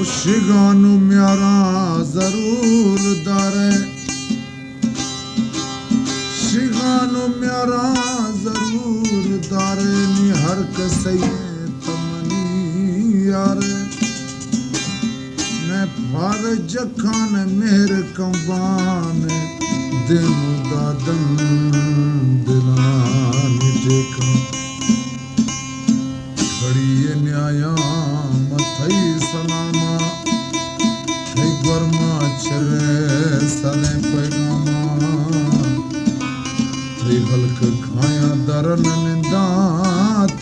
शिगानू म्यारा जरूर दारे शिगानू म्यारा जरूर दारे नी हर कसे तमनी यारे मैं फार जखान मेहर कंबान दे मुदादन दिलान देखा खड़ी न्याया मथई सलामा थई गर्मा चरे सले पैगामा थई हल्क खाया दरन निंदा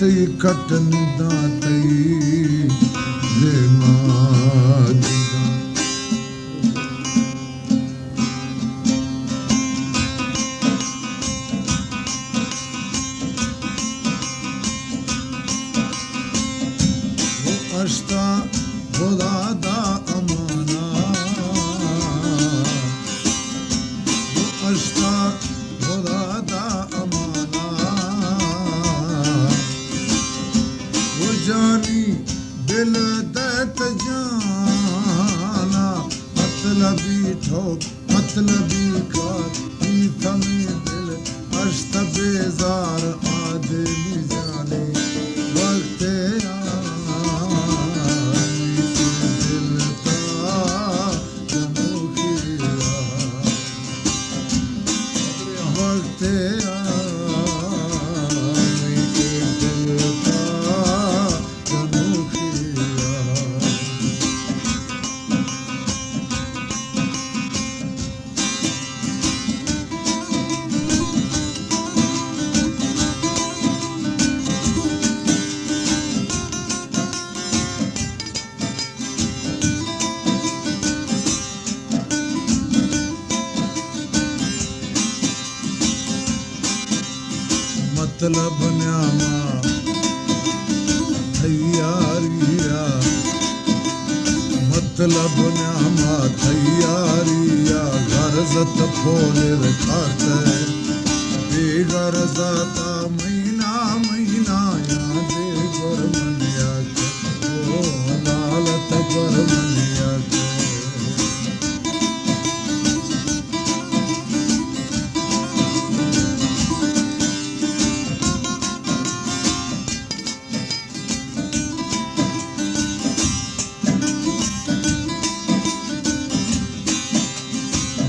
थई कट निंदा थई देमा दिगा अष्टा खुदा दा अमाना अष्टा खुदा दा अमाना वो जानी दिल दत जाना मतलबी ठोक मतलबी कार थमी दिल अष्ट बेजार आदमी जाने वक्त मतलब न्यामा तैयारिया मतलब न्यामा तैयारिया गरजत फोले खाते बेगरजता महीना महीना यादे गुरमनिया के ओ लालत गुरमनिया के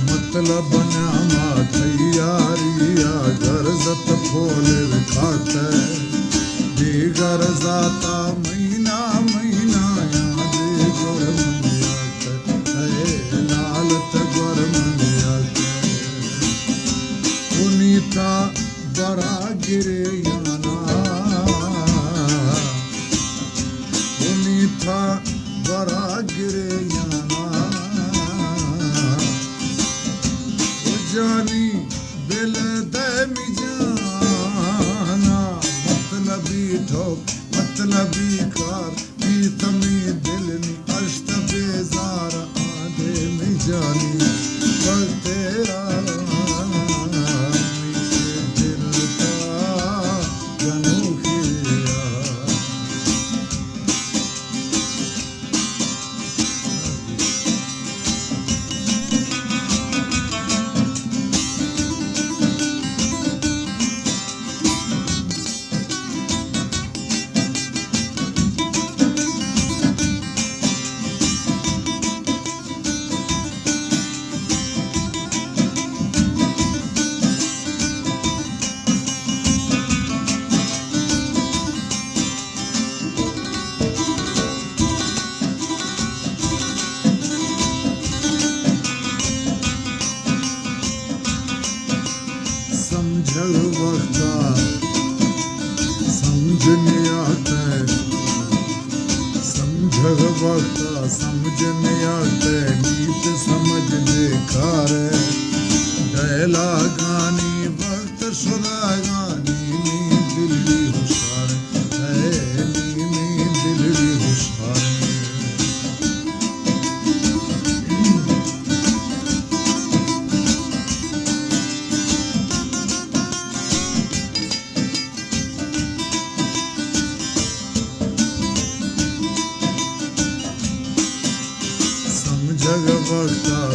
मतलब न्यामा तैयारिया गरजत फोले खाते बेगरजाता महीना महीना यादे गुरमनिया के लालत गुरमनिया के पुनीता बड़ा गिरे याना पुनीता बड़ा गिरे याना जानी दिल दमी जाना मतलबी ठोक मतलबी कार तमी दिल नी अष्ट बेजार आधे में जानी वक्त दिल का जनोखिया समझल वक्ता समझने आते समझल वक्ता समझने आते नीत समझने कार डैला गानी वक्त शुदा गानी नी दिल्ली हुशार नी दिल्ली हुशार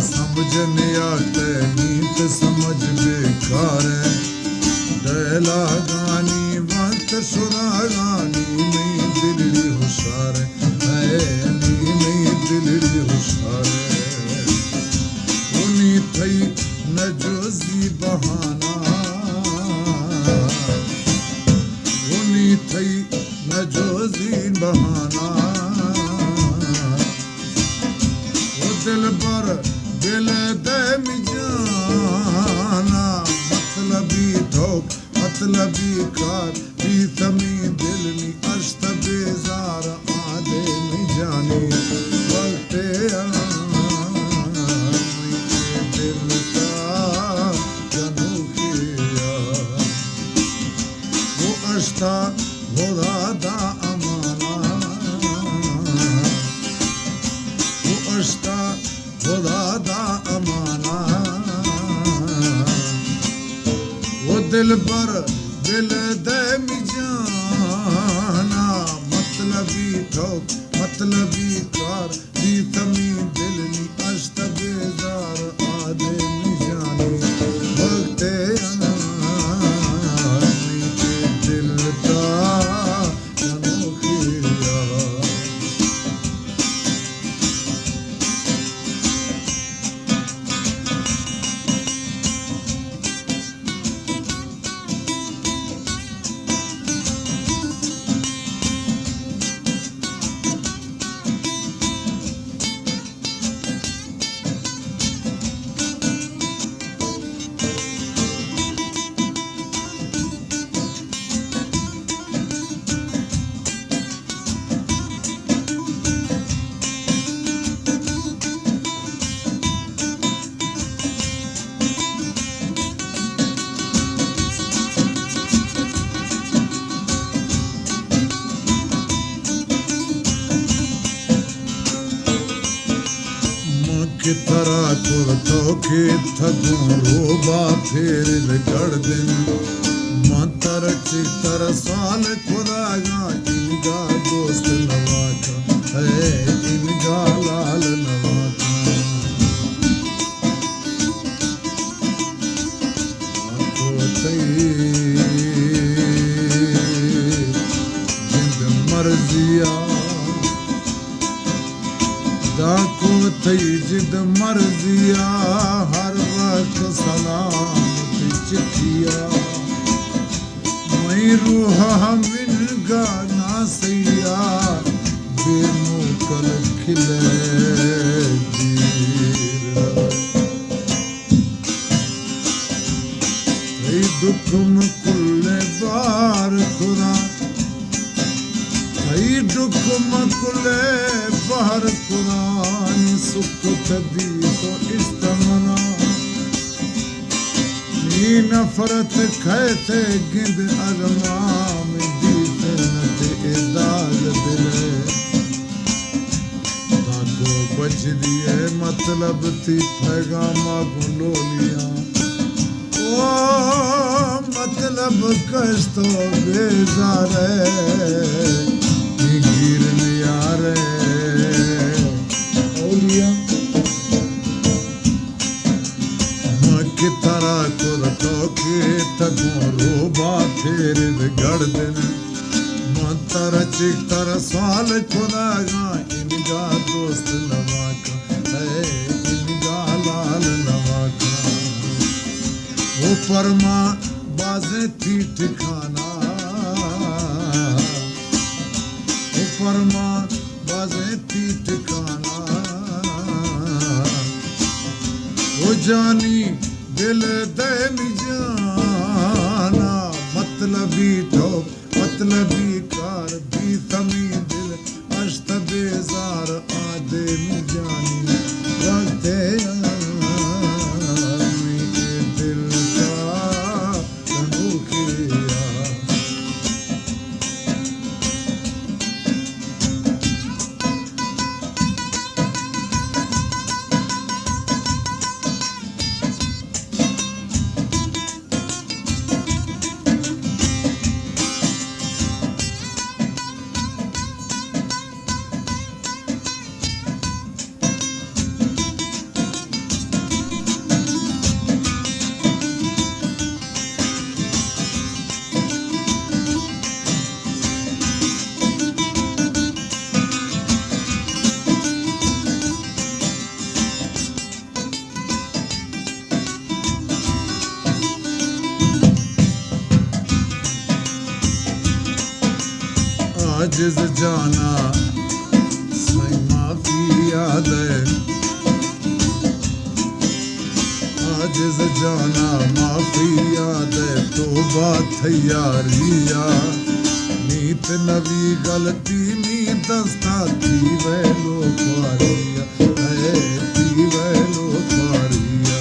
समझने आते नीत समझ बेकार है डैला गानी वक्त सुरा गानी में दिलड़ी होशार है नी में दिलड़ी होशार उनी थई न जोजी बहाना उनी थई न जोजी बहाना दिल पर दिल दे मिजाना मतलबी ठोक मतलबी कार भी तमी दिल नी अश्त बेजार आदे नहीं जाने वक्ते दिल का जनू किया वो अश्ता खुदा दा अमाना वो अश्ता खुदा दा अमाना वो दिल पर दिल दे मिजाना मतलबी ठोक मतलबी कार भी तमी दिल नी अश्त बेजार आदे नहीं जाने वक्ते दिल का जनू खिया की तरह कुर्तो के थगूं रोबा फेर गड़ दिन मंतर चितर साल खुदा गा इनका दोस्त नवा का है इनका लाल नवा का आपको जिंद मर्जिया दाको थई जिद मर्जिया हर वक्त सलामत चिठिया मई रूह मिन गाना सैया बेमुकल खिले थई दुखम कुल्ले बार खुदा थई दुखम कुल्ले बार कुरान सुख तदी तो इस्तमना नी नफरत कहते गिंद अरमाम दीते नते इदाल दिले ताको बच दिए मतलब थी पैगामा गुलोलिया ओ मतलब कस्तो बेजारे गिर यारे की तरह कुर्तो के तगों रोबा फेर गड़ दिन मंतर चितर साल खुदा गा इनका दोस्त नवा का है इनका लाल नवा का वो परमा बाजे थी ठिकाना वो परमा बाजे थी ठिकाना वो जानी दिल दे मिजाना मतलबी ठोक मतलबी कार भी तमी दिल अश्त बेजार आदे मिजानी वक्ते दिल का जनू खिया आजिज़ जाना साईं माफ़ी याद आजिज़ जाना माफ़ी याद तोबा तैयारिया नीत नवी गलती नी दस्ता थी वैलो पारिया थी वैलो पारिया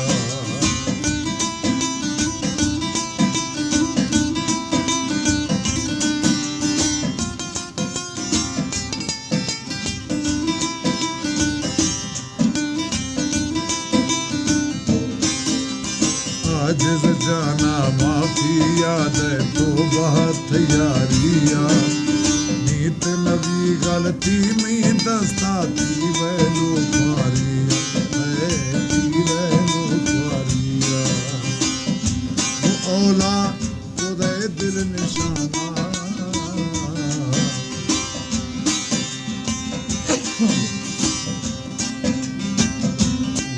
आजिज़ जाना माफ़ी याद तोबा तैयारिया नीत नवी गलती में दस्ता थी वैलो पारिया थी वैलो पारिया वो औला खुदे दिल निशाना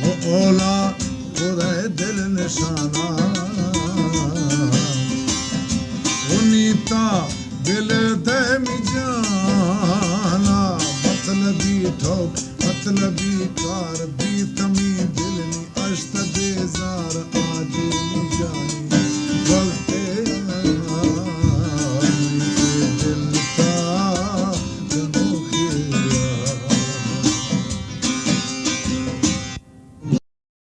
वो औला खुदे दिल निशाना नीता दिल दे मिजाना मतलबी ठोक मतलबी कार